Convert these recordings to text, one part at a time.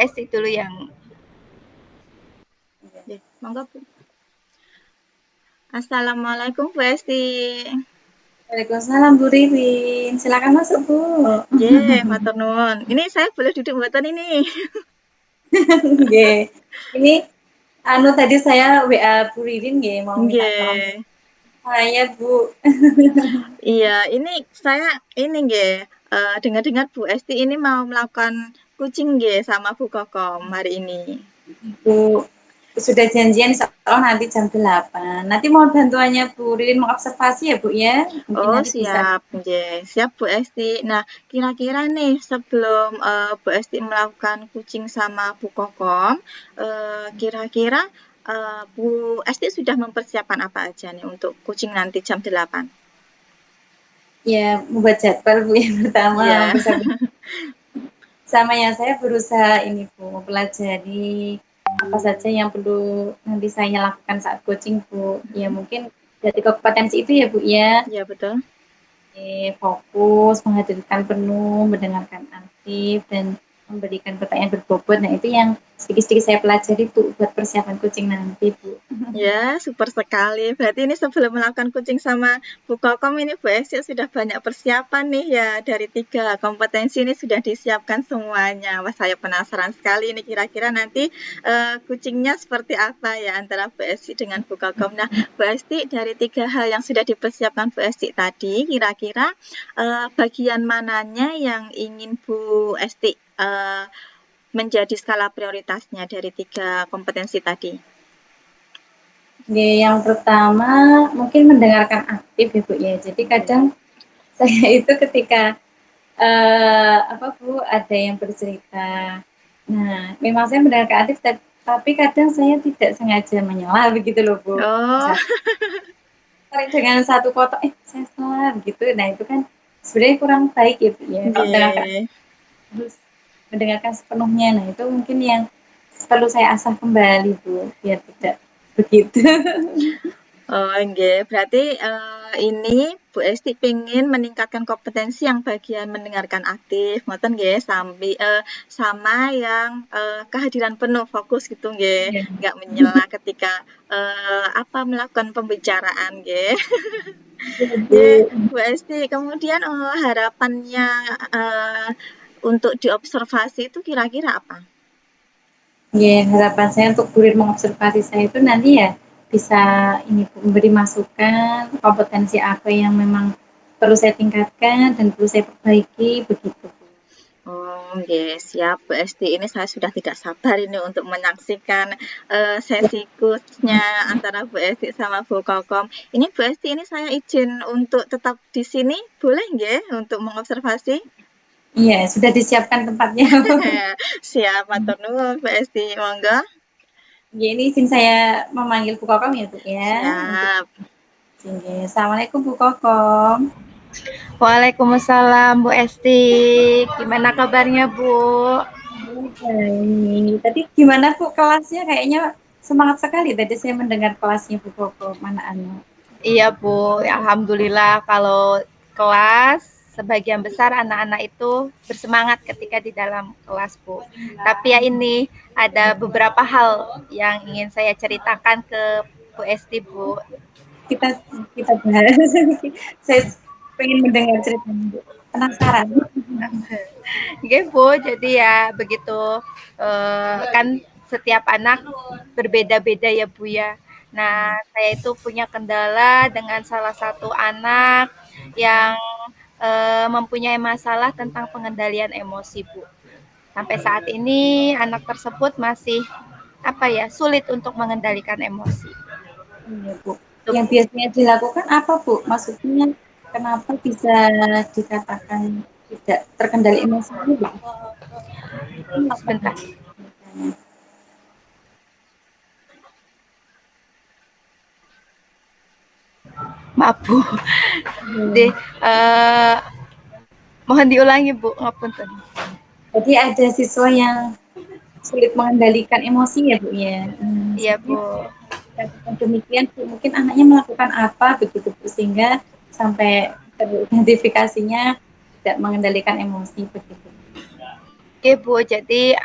Esti dulu yang ya, monggo Bu. Assalamualaikum Bu Esti. Waalaikumsalam Bu Ririn. Silakan masuk Bu. Ye, matur nuwun. Ini saya boleh duduk mboten ini? Nggih. Ini tadi saya WA Bu Ririn nggih mau minta tolong Nggih. saya Bu. Iya, ini saya ini nggih, dengar-dengar Bu Esti ini mau melakukan kucing nggih sama Bu Kokom hari ini. Bu sudah janjian insya Allah nanti jam 8. Nanti mohon bantuannya Bu Ririn mengobservasi ya Bu ya. Mungkin Oh nanti bisa. siap, nggih. Siap Bu Esti. Nah, kira-kira nih sebelum, Bu Esti melakukan kucing sama Bu Kokom, kira-kira, Bu Esti sudah mempersiapkan apa aja nih untuk kucing nanti jam 8? Ya membuat jadwal Bu yang pertama Iya. mempersiapkan sama yang saya berusaha ini Bu mempelajari apa saja yang perlu nanti saya lakukan saat coaching Bu. Ya Mhm. mungkin dari kompetensi itu ya Bu ya. Iya betul. Fokus, menghadirkan penuh, mendengarkan aktif, dan memberikan pertanyaan berbobot. Nah, itu yang sedikit-sedikit saya pelajari Bu buat persiapan coaching nanti Bu. Ya, super sekali. Berarti ini sebelum melakukan kucing sama Bu Kokom ini Bu Esti sudah banyak persiapan nih ya. Dari 3 kompetensi ini sudah disiapkan semuanya. Wah, saya penasaran sekali ini kira-kira nanti kucingnya seperti apa ya antara Bu Esti dengan Bu Kokom. Nah, Bu Esti dari 3 hal yang sudah dipersiapkan Bu Esti tadi, kira-kira bagian mananya yang ingin Bu Esti menjadi skala prioritasnya dari 3 kompetensi tadi? Yang pertama mungkin mendengarkan aktif ya Bu ya. Jadi kadang saya itu ketika apa Bu ada yang bercerita. Nah, memang saya mendengarkan aktif, tapi kadang saya tidak sengaja menyela begitu loh Bu. Oh, Misal dengan satu kotak, saya salah gitu. Nah itu kan sebenarnya kurang baik ya Bu ya. Kalau mendengarkan nggih. harus mendengarkan sepenuhnya. Nah, itu mungkin yang perlu saya asah kembali, Bu, biar tidak begitu. Oh, nggih. Berarti, ini Bu Esti pengen meningkatkan kompetensi yang bagian mendengarkan aktif, ngoten nggih, sama yang, kehadiran penuh, fokus gitu nggih, Iya. nggak menyela ketika, apa, melakukan pembicaraan nggih. Iya, Nggih, Bu. Bu Esti. Kemudian, harapannya, untuk diobservasi itu kira-kira apa? Ya, harapan saya untuk kurir mengobservasi saya itu nanti ya bisa ini Bu, memberi masukan kompetensi apa yang memang perlu saya tingkatkan dan perlu saya perbaiki begitu. Oh, nggih, siap Bu Esti. Ini saya sudah tidak sabar ini untuk menyaksikan sesi kursnya antara Bu Esti sama Bu Kokom. Ini Bu Esti, ini saya izin untuk tetap di sini, boleh nggih untuk mengobservasi? Iya, sudah disiapkan tempatnya. Siap, matur nuwun Bu Esti, monggo. Ya, ini izin saya memanggil Bu Kokom ya, Bu ya. Untuk Siap. Assalamualaikum Bu Kokom. Waalaikumsalam Bu Esti. Gimana kabarnya Bu? Baik. Tadi gimana Bu kelasnya? Kayaknya semangat sekali tadi saya mendengar kelasnya Bu Koko. Mana Iya Bu, alhamdulillah kalau kelas sebagian besar anak-anak itu bersemangat ketika di dalam kelas Bu. Tapi ya ini ada beberapa hal yang ingin saya ceritakan ke Bu Esti Bu. kita kita bahas. Saya pengen mendengar ceritanya Bu. Penasaran. Oke Bu, jadi ya begitu kan setiap anak berbeda-beda ya Bu ya. Nah, saya itu punya kendala dengan salah satu anak yang mempunyai masalah tentang pengendalian emosi Bu. Sampai saat ini anak tersebut masih apa ya sulit untuk mengendalikan emosi. Iya Bu. Yang biasanya dilakukan apa Bu? Maksudnya kenapa bisa dikatakan tidak terkendali emosinya Bu? Apa Bu? Sebentar, maaf Bu. Di, mohon diulangi Bu, ngapunten. Jadi ada siswa yang sulit mengendalikan emosi ya Bu ya. Iya Bu. Katakan demikian, mungkin anaknya melakukan apa begitu Bu, sehingga sampai teridentifikasinya tidak mengendalikan emosi begitu. Oke Bu, jadi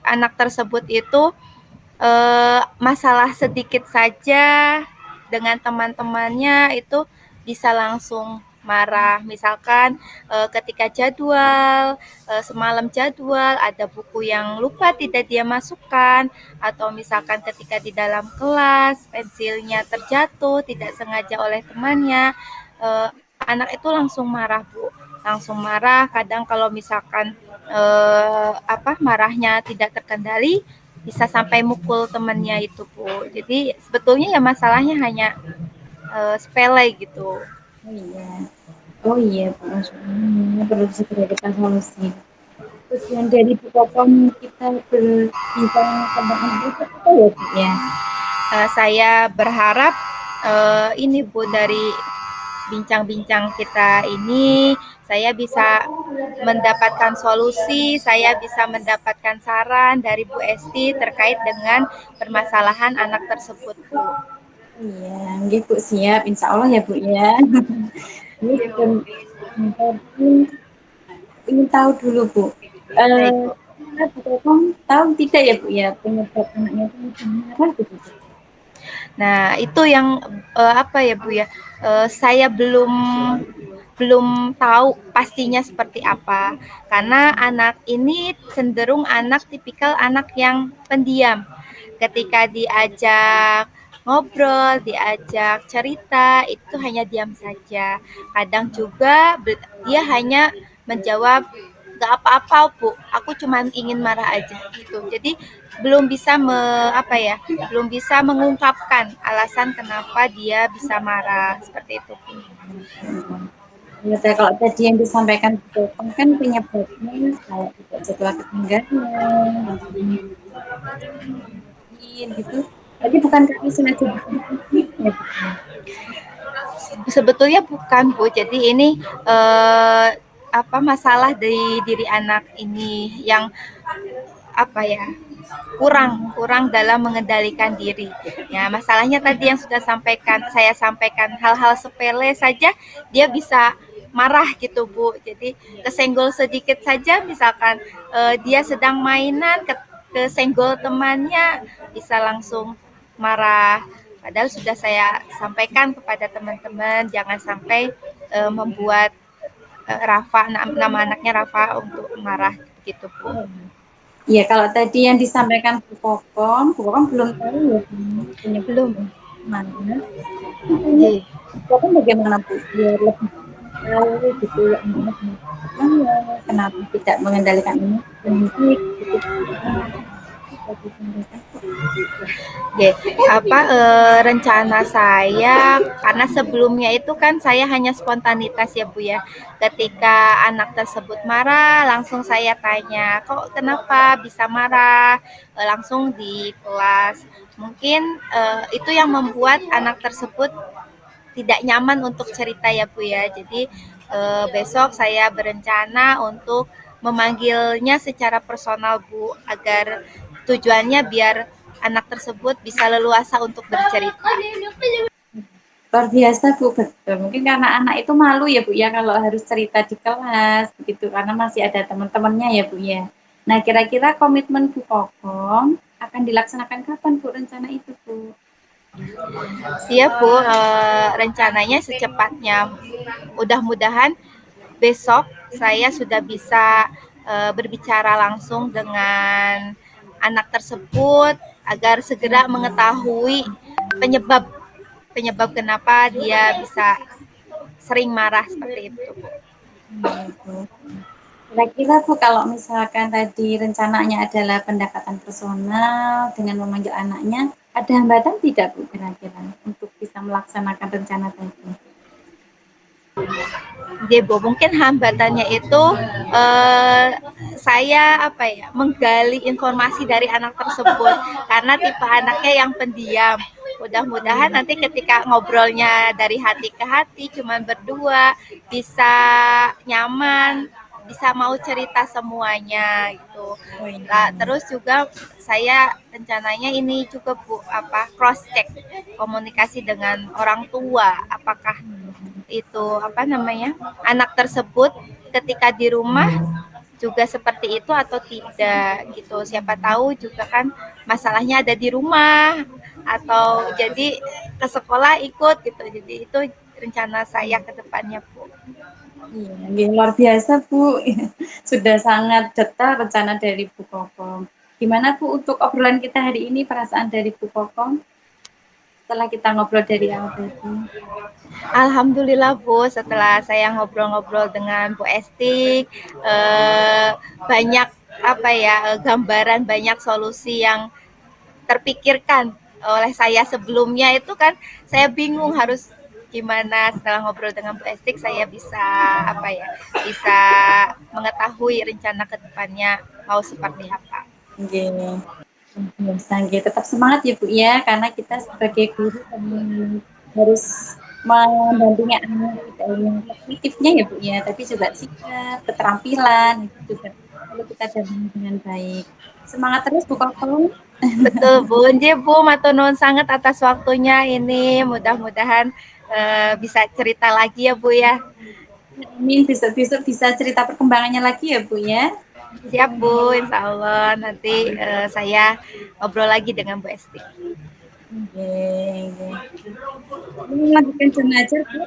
anak tersebut itu masalah sedikit saja dengan teman-temannya itu bisa langsung marah. Misalkan ketika jadwal, semalam jadwal, ada buku yang lupa tidak dia masukkan, atau misalkan ketika di dalam kelas pensilnya terjatuh tidak sengaja oleh temannya, eh, anak itu langsung marah, Bu. Langsung marah, kadang kalau misalkan marahnya tidak terkendali, bisa sampai mukul temannya itu, Bu. Jadi sebetulnya ya masalahnya hanya sepele gitu. Oh iya. Oh iya, Bu. Maksudnya perlu segera kita solusi. Tujuan dari Bukopom kita berbincang tentang itu apa ya, Bu ya? Saya berharap ini, Bu, dari bincang-bincang kita ini saya bisa mendapatkan solusi, saya bisa mendapatkan saran dari Bu Esti terkait dengan permasalahan anak tersebut, Bu. Iya, nggih Bu, siap. Insya Allah ya Bu ya. Ini Ibu. ingin tahu dulu Bu. Baik, Eh, Bu. Bu Kokom tahu tidak ya Bu ya penyebab anaknya itu marah gitu Bu? Nah, itu yang apa ya, Bu ya? Saya belum tahu pastinya seperti apa. Karena anak ini cenderung anak tipikal anak yang pendiam. Ketika diajak ngobrol, diajak cerita, itu hanya diam saja. Kadang juga dia hanya menjawab, gak apa-apa, Bu, aku cuma ingin marah aja gitu. Jadi belum bisa belum bisa mengungkapkan alasan kenapa dia bisa marah seperti itu, Bu. Ya, kalau tadi yang disampaikan Bu Kokom kan penyebabnya kayak tidak jadwal ketinggalan, gitu. Tapi bukan kami sengaja bikin konflik ya Bu. Sebetulnya bukan, Bu. Jadi ini masalah dari diri anak ini yang apa ya, kurang kurang dalam mengendalikan diri. Ya, masalahnya tadi yang saya sampaikan hal-hal sepele saja dia bisa marah gitu, Bu. Jadi kesenggol sedikit saja, misalkan dia sedang mainan kesenggol temannya bisa langsung marah. Padahal sudah saya sampaikan kepada teman-teman jangan sampai membuat Rafa, nama anaknya Rafa, untuk marah gitu, Bu. Iya, kalau tadi yang disampaikan Bu Kokom belum tahu ya Belum. penyebabnya mana. Oke. Bu Kokom bagaimana Bu? Biar lebih tahu gitu ya kenapa tidak mengendalikan ini dengan gitu. Oke, rencana saya karena sebelumnya itu kan saya hanya spontanitas ya, Bu ya. Ketika anak tersebut marah, langsung saya tanya, "Kok kenapa bisa marah?" Langsung di kelas. Mungkin itu yang membuat anak tersebut tidak nyaman untuk cerita ya, Bu ya. Jadi besok saya berencana untuk memanggilnya secara personal, Bu, agar tujuannya biar anak tersebut bisa leluasa untuk bercerita. Luar biasa Bu, betul. Mungkin karena anak itu malu ya Bu ya kalau harus cerita di kelas begitu karena masih ada teman-temannya ya Bu ya. Nah, kira-kira komitmen Bu Kokom akan dilaksanakan kapan Bu rencana itu Bu? Iya, Bu, rencananya secepatnya. Mudah-mudahan besok saya sudah bisa berbicara langsung dengan anak tersebut agar segera mengetahui penyebab penyebab kenapa dia bisa sering marah seperti itu, Bu. Kira-kira Bu kalau misalkan tadi rencananya adalah pendekatan personal dengan memanggil anaknya, ada hambatan tidak Bu kira-kira untuk bisa melaksanakan rencana tadi? Debo, mungkin hambatannya itu saya menggali informasi dari anak tersebut karena tipe anaknya yang pendiam. Mudah-mudahan nanti ketika ngobrolnya dari hati ke hati cuman berdua bisa nyaman, bisa mau cerita semuanya gitu. Nah, terus juga saya rencananya ini juga, Bu, cross check komunikasi dengan orang tua, apakah itu anak tersebut ketika di rumah juga seperti itu atau tidak gitu. Siapa tahu juga kan masalahnya ada di rumah atau jadi ke sekolah ikut gitu. Jadi itu rencana saya ke depannya, Bu. Iya, luar biasa Bu. Sudah sangat detail rencana dari Bu Kokom. Gimana Bu untuk obrolan kita hari ini, perasaan dari Bu Kokom setelah kita ngobrol dari awal tadi? Alhamdulillah Bu, setelah saya ngobrol-ngobrol dengan Bu Esti, banyak apa ya gambaran, banyak solusi yang terpikirkan oleh saya sebelumnya. Itu kan saya bingung harus gimana. Setelah ngobrol dengan Bu Esti, saya bisa apa ya, bisa mengetahui rencana ke depannya mau seperti apa. Oke. Oke, tetap semangat ya Bu ya, karena kita sebagai guru harus mendampingi anak yang kognitifnya ya Bu ya, tapi juga sikap, keterampilan itu juga perlu kita dampingi dengan baik. Semangat terus Bu Kokom. Betul Bu, nggih Bu, matur nuwun sangat atas waktunya ini. Mudah-mudahan bisa cerita lagi ya Bu ya. Amin, besok-besok bisa cerita perkembangannya lagi ya Bu ya. Siap Bu, insya Allah nanti saya ngobrol lagi dengan Bu Esti. Oke. Ini melanjutkan jam ngajar Bu.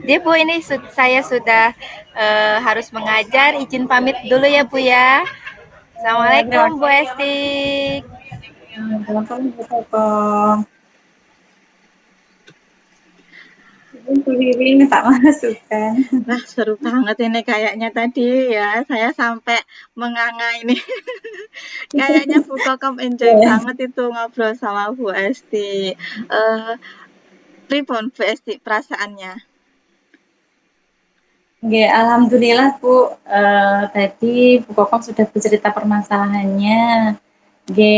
Dia Bu, ini saya sudah harus mengajar. Izin pamit dulu ya Bu ya. Assalamualaikum Bu Esti. Assalamualaikum Bu Kokom. Piring tak masukkan. Wah, seru banget ini kayaknya tadi ya. Saya sampai menganga ini. Kayaknya Bu Kokom enjoy banget itu ngobrol sama Bu Esti. Pripun Bu Esti perasaannya? Oke, alhamdulillah Bu. Tadi Bu Kokom sudah bercerita permasalahannya. Oke,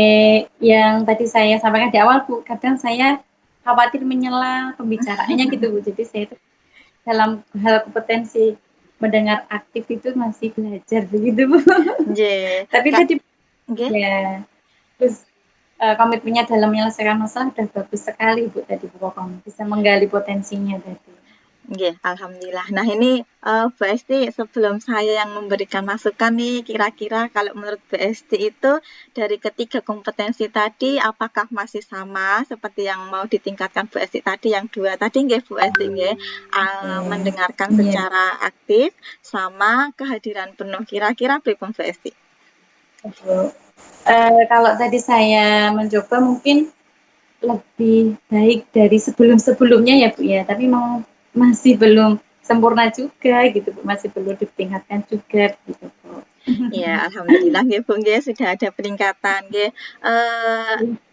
yang tadi saya sampaikan di awal Bu, kadang saya khawatir menyela pembicaraannya gitu Bu. Jadi saya itu dalam hal kompetensi mendengar aktif itu masih belajar begitu Bu. Yeah. Tapi tadi ya, terus komitmennya dalam menyelesaikan masalah sudah bagus sekali Bu tadi Bu Kokom, bisa menggali potensinya tadi. Oke, alhamdulillah. Nah ini Bu Esti, sebelum saya yang memberikan masukan nih, kira-kira kalau menurut Bu Esti itu dari ketiga kompetensi tadi, apakah masih sama seperti yang mau ditingkatkan Bu Esti tadi, yang dua tadi nggih Bu Esti nggih, mendengarkan secara aktif sama kehadiran penuh. Kira-kira pripun Bu Esti? Kalau tadi saya mencoba mungkin lebih baik dari sebelum-sebelumnya ya Bu ya, tapi masih belum sempurna juga gitu Bu, masih perlu ditingkatkan juga gitu Bu. Ya, alhamdulillah nggih Bu nggih sudah ada peningkatan nggih.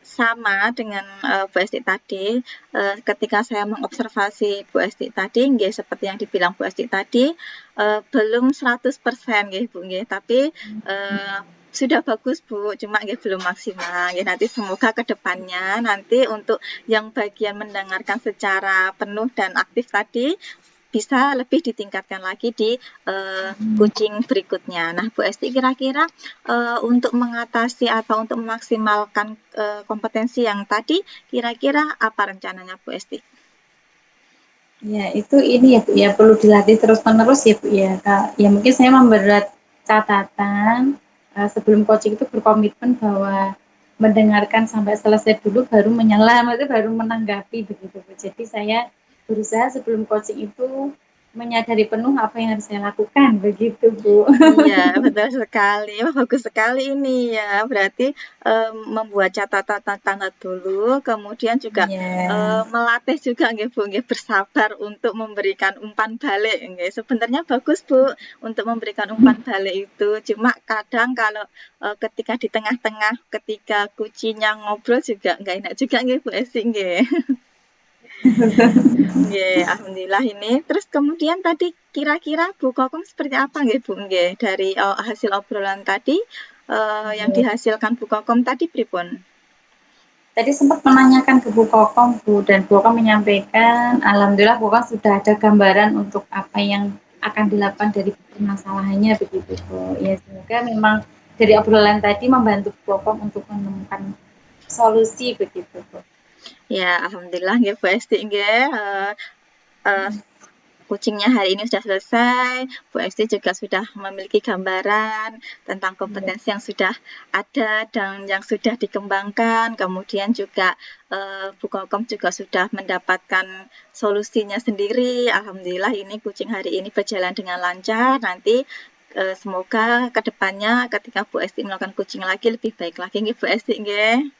Sama dengan Bu Esti tadi, ketika saya mengobservasi Bu Esti tadi nggih seperti yang dibilang Bu Esti tadi, belum 100% nggih Bu nggih, tapi sudah bagus Bu, cuma nggih belum maksimal. Nggih nanti semoga ke depannya nanti untuk yang bagian mendengarkan secara penuh dan aktif tadi bisa lebih ditingkatkan lagi di coaching berikutnya. Nah, Bu Esti kira-kira untuk mengatasi atau untuk memaksimalkan kompetensi yang tadi, kira-kira apa rencananya Bu Esti? Ya, itu ini ya Bu ya, perlu dilatih terus-menerus ya Bu ya. Ya mungkin saya membuat catatan sebelum coaching itu berkomitmen bahwa mendengarkan sampai selesai dulu baru menyela, itu baru menanggapi begitu Bu. Jadi saya berusaha sebelum coaching itu menyadari penuh apa yang harus saya lakukan begitu Bu. Iya betul sekali, wah bagus sekali ini ya. Berarti membuat catatan dulu, kemudian juga melatih juga nggih Bu, nggih bersabar untuk memberikan umpan balik nggih. Sebenarnya bagus Bu untuk memberikan umpan balik itu. Cuma kadang kalau ketika di tengah-tengah ketika kucinya ngobrol juga nggak enak juga nggih Bu Esti nggih. Nggih, alhamdulillah ini. Terus kemudian tadi kira-kira Bu Kokom seperti apa nggih Bu nggih dari hasil obrolan tadi yang dihasilkan Bu Kokom tadi pripun? Tadi sempat menanyakan ke Bu Kokom Bu, dan Bu Kokom menyampaikan alhamdulillah Bu Kokom sudah ada gambaran untuk apa yang akan dilakukan dari permasalahannya begitu Bu. Ya semoga memang dari obrolan tadi membantu Bu Kokom untuk menemukan solusi begitu Bu. Ya, alhamdulillah nggih Bu Esti nggih. kucingnya hari ini sudah selesai, Bu Esti juga sudah memiliki gambaran tentang kompetensi yang sudah ada dan yang sudah dikembangkan. Kemudian juga Bu Kokom juga sudah mendapatkan solusinya sendiri. Alhamdulillah ini kucing hari ini berjalan dengan lancar. Nanti semoga kedepannya ketika Bu Esti melakukan kucing lagi lebih baik lagi nggih Bu Esti nggih.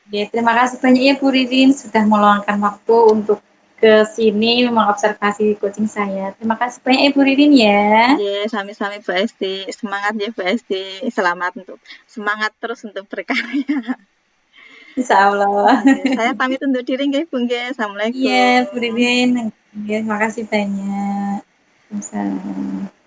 Ya, terima kasih banyak ya Bu Ririn sudah meluangkan waktu untuk ke sini mengobservasi kucing saya. Terima kasih banyak ya Bu Ririn ya. Ya, sami-sami Bu Esti. Semangat ya Bu Esti. Semangat terus untuk berkarya. Insya Allah. Saya pamit undur diri nggih Bu nggih. Assalamualaikum. Iya Bu Ririn. Ya, terima kasih banyak. Assalamualaikum.